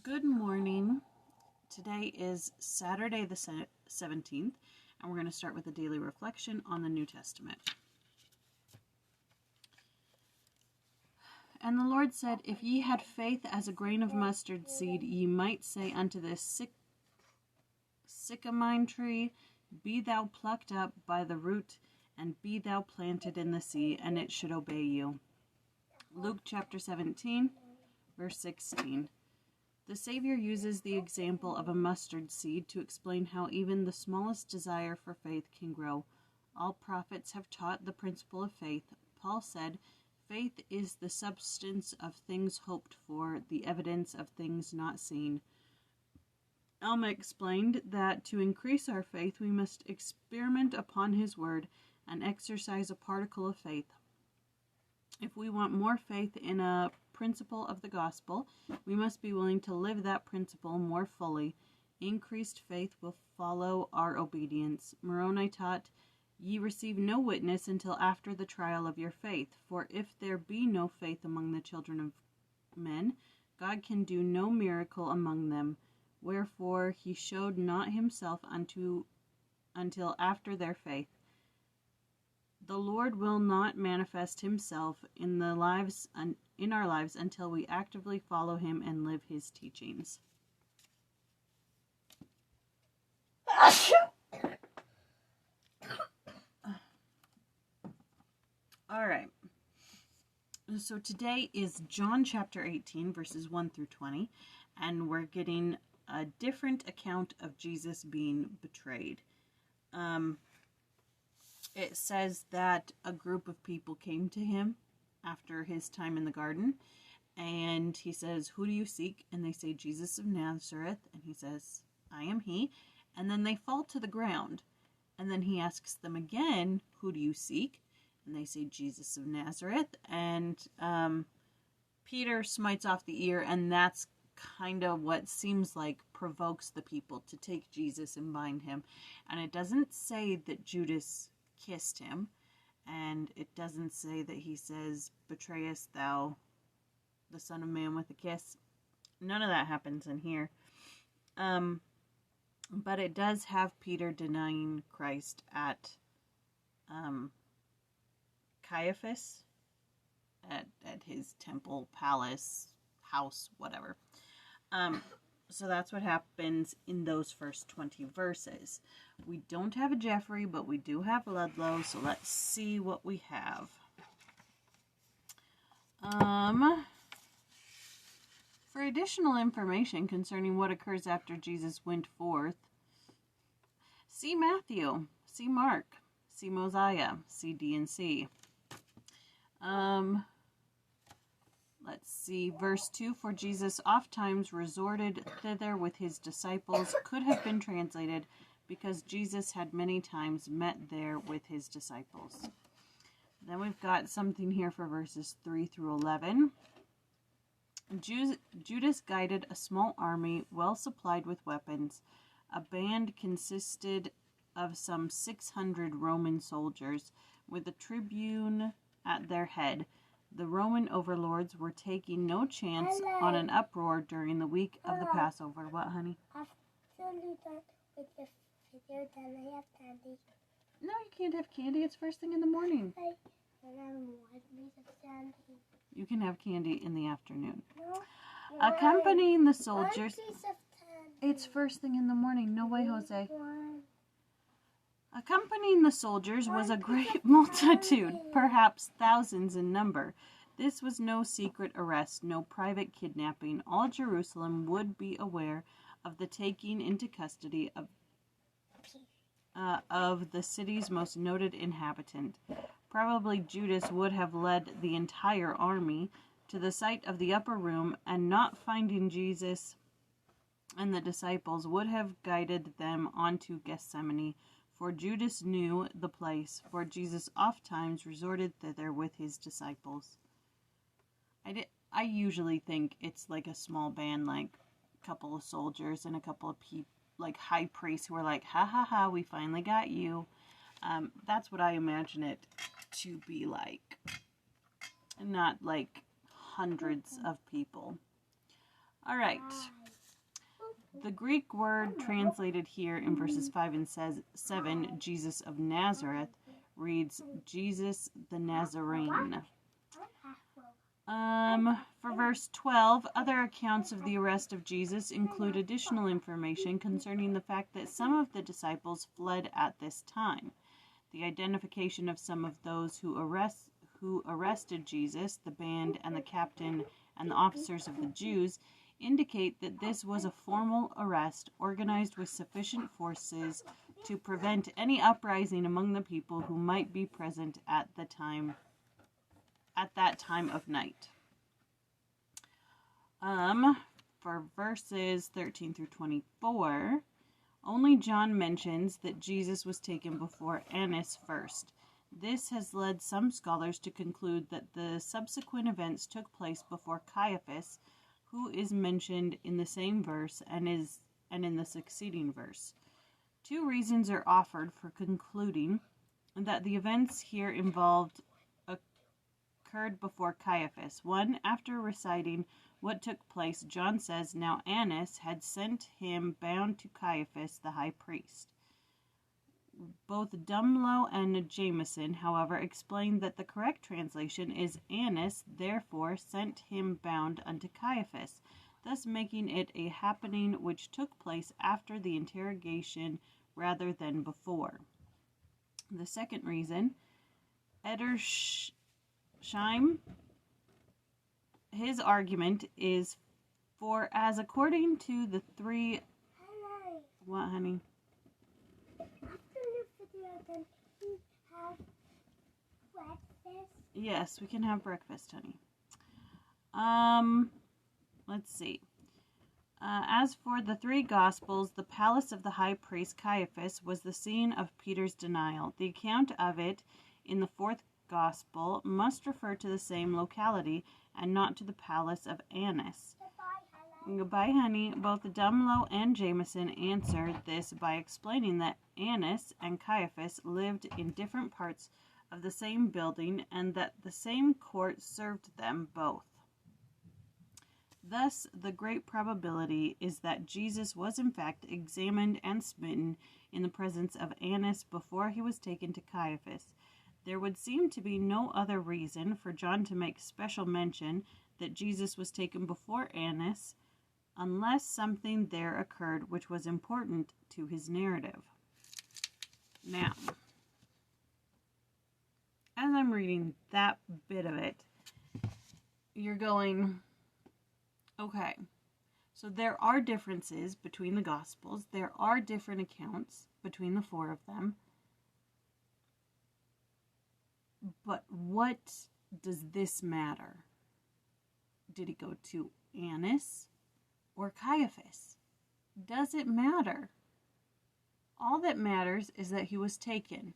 Good morning. Today is Saturday the 17th, and we're going to start with a daily reflection on the New Testament. And the Lord said, If ye had faith as a grain of mustard seed, ye might say unto this sycamine tree, Be thou plucked up by the root, and be thou planted in the sea, and it should obey you. Luke chapter 17, verse 16. The Savior uses the example of a mustard seed to explain how even the smallest desire for faith can grow. All prophets have taught the principle of faith. Paul said, Faith is the substance of things hoped for, the evidence of things not seen. Alma explained that to increase our faith, we must experiment upon his word and exercise a particle of faith. If we want more faith in a principle of the gospel, we must be willing to live that principle more fully. Increased faith will follow our obedience. Moroni taught, Ye receive no witness until after the trial of your faith. For if there be no faith among the children of men, God can do no miracle among them. Wherefore he showed not himself until after their faith. The Lord will not manifest himself in our lives until we actively follow him and live his teachings. All right. So today is John chapter 18, verses 1 through 20, and we're getting a different account of Jesus being betrayed. It says that a group of people came to him after his time in the garden, and he says, Who do you seek? And they say, Jesus of Nazareth. And he says, I am he. And then they fall to the ground. And then he asks them again, Who do you seek? And they say, Jesus of Nazareth. And Peter smites off the ear, and that's kind of what seems like provokes the people to take Jesus and bind him. And it doesn't say that Judas kissed him, and it doesn't say that he says, Betrayest thou the Son of Man with a kiss? None of that happens in here. But it does have Peter denying Christ at Caiaphas, at his temple, palace, house, whatever. So that's what happens in those first 20 verses. We don't have a Jeffrey, but we do have Ludlow, so let's see what we have. For additional information concerning what occurs after Jesus went forth, see Matthew, see Mark, see Mosiah, see D&C. Let's see, verse 2, For Jesus oft times resorted thither with his disciples, could have been translated, because Jesus had many times met there with his disciples. Then we've got something here for verses 3 through 11. Judas guided a small army, well supplied with weapons. A band consisted of some 600 Roman soldiers, with a tribune at their head. The Roman overlords were taking no chance on an uproar during the week of the Passover. What, honey? After you're done with your video, then I have candy. No, you can't have candy. It's first thing in the morning. I want piece of candy. You can have candy in the afternoon. No. Accompanying the soldiers. One piece of candy. It's first thing in the morning. No way, Jose. One. Accompanying the soldiers was a great multitude, perhaps thousands in number. This was no secret arrest, no private kidnapping. All Jerusalem would be aware of the taking into custody of the city's most noted inhabitant. Probably Judas would have led the entire army to the site of the upper room, and not finding Jesus and the disciples would have guided them on to Gethsemane. For Judas knew the place, for Jesus oft times resorted thither with his disciples. I usually think it's like a small band, like a couple of soldiers and a couple of people, like high priests who are like, ha ha ha, we finally got you. That's what I imagine it to be like. Not like hundreds of people. All right. The Greek word translated here in verses 5 and 7, Jesus of Nazareth, reads Jesus the Nazarene. For verse 12, other accounts of the arrest of Jesus include additional information concerning the fact that some of the disciples fled at this time. The identification of some of those who arrested Jesus, the band and the captain and the officers of the Jews, indicate that this was a formal arrest organized with sufficient forces to prevent any uprising among the people who might be present at that time of night. For verses 13 through 24, only John mentions that Jesus was taken before Annas first. This has led some scholars to conclude that the subsequent events took place before Caiaphas, who is mentioned in the same verse and in the succeeding verse. Two reasons are offered for concluding that the events here involved occurred before Caiaphas. One, after reciting what took place, John says, "Now Annas had sent him bound to Caiaphas the high priest." Both Dumlo and Jameson, however, explain that the correct translation is Annas therefore sent him bound unto Caiaphas, thus making it a happening which took place after the interrogation rather than before. The second reason, Edersheim, his argument is for as according to the three... Hello. What, honey? After the video, then we have breakfast. Yes, we can have breakfast, honey. Let's see. As for the three Gospels, the palace of the high priest Caiaphas was the scene of Peter's denial. The account of it in the fourth Gospel must refer to the same locality and not to the palace of Annas. Goodbye, honey. Both Dumlo and Jameson answered this by explaining that Annas and Caiaphas lived in different parts of the same building and that the same court served them both. Thus, the great probability is that Jesus was in fact examined and smitten in the presence of Annas before he was taken to Caiaphas. There would seem to be no other reason for John to make special mention that Jesus was taken before Annas, unless something there occurred which was important to his narrative. Now, as I'm reading that bit of it, you're going, okay, so there are differences between the Gospels. There are different accounts between the four of them. But what does this matter? Did he go to Annas or Caiaphas? Does it matter? All that matters is that he was taken.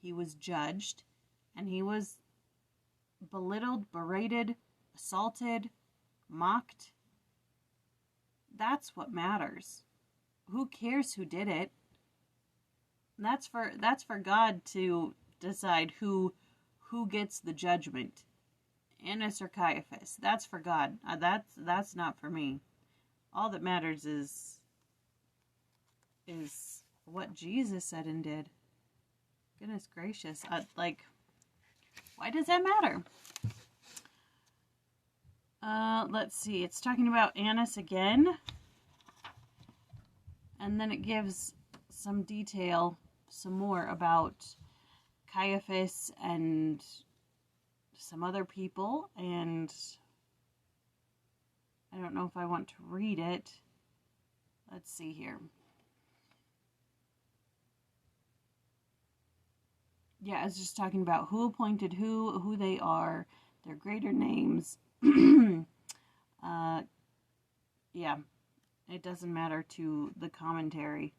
He was judged, and he was belittled, berated, assaulted, mocked. That's what matters. Who cares who did it? That's for God to decide who gets the judgment. Annas or Caiaphas. That's for God. That's not for me. All that matters is what Jesus said and did. Goodness gracious. Why does that matter? Let's see. It's talking about Annas again. And then it gives some detail, some more about Caiaphas and some other people. And I don't know if I want to read it. Let's see here. Yeah, it's just talking about who appointed who they are, their greater names. Yeah, it doesn't matter to the commentary.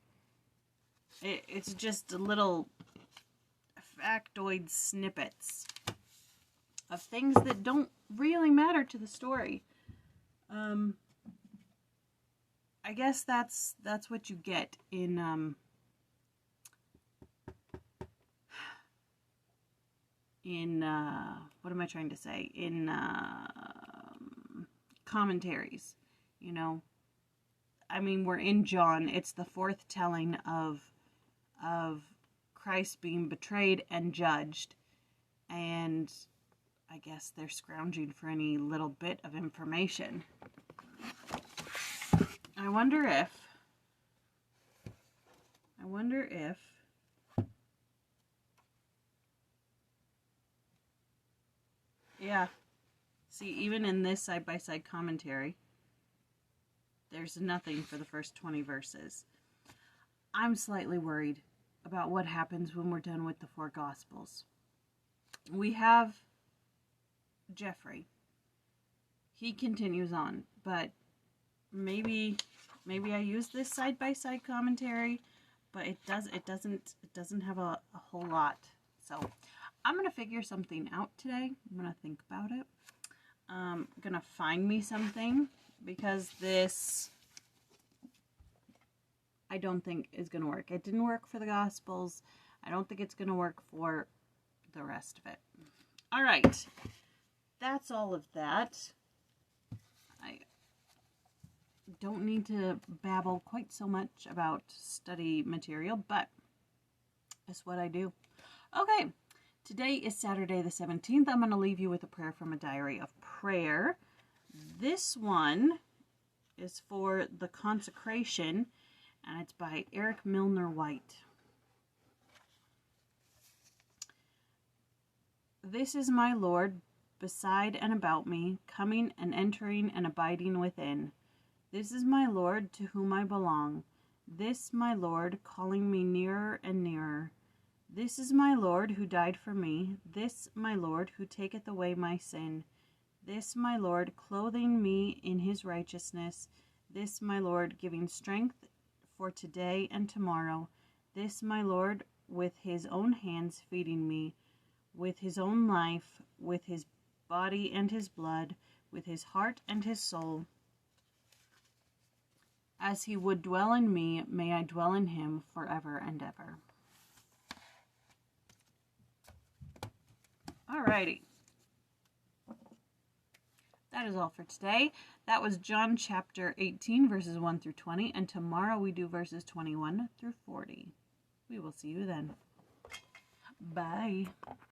It's just a little factoid snippets of things that don't really matter to the story. I guess that's what you get in what am I trying to say? In commentaries, you know. I mean, we're in John. It's the fourth telling of Christ being betrayed and judged. And I guess they're scrounging for any little bit of information. I wonder if yeah. See, even in this side-by-side commentary, there's nothing for the first 20 verses. I'm slightly worried about what happens when we're done with the four Gospels. We have Jeffrey. He continues on, but maybe I use this side-by-side commentary, but it doesn't have a whole lot. So I'm gonna figure something out today. I'm gonna think about it. I'm gonna find me something, because this I don't think is gonna work. It didn't work for the Gospels. I don't think it's gonna work for the rest of it. All right, that's all of that. I don't need to babble quite so much about study material, but it's what I do. Okay, today is Saturday the 17th. I'm going to leave you with a prayer from a diary of prayer. This one is for the consecration, and it's by Eric Milner White. This is my Lord, beside and about me, coming and entering and abiding within. This is my Lord, to whom I belong. This my Lord, calling me nearer and nearer. This is my Lord, who died for me. This my Lord, who taketh away my sin. This my Lord, clothing me in his righteousness. This my Lord, giving strength for today and tomorrow. This my Lord, with his own hands feeding me, with his own life, with his body and his blood, with his heart and his soul. As he would dwell in me, may I dwell in him forever and ever. Alrighty. That is all for today. That was John chapter 18, verses 1 through 20, and tomorrow we do verses 21 through 40. We will see you then. Bye.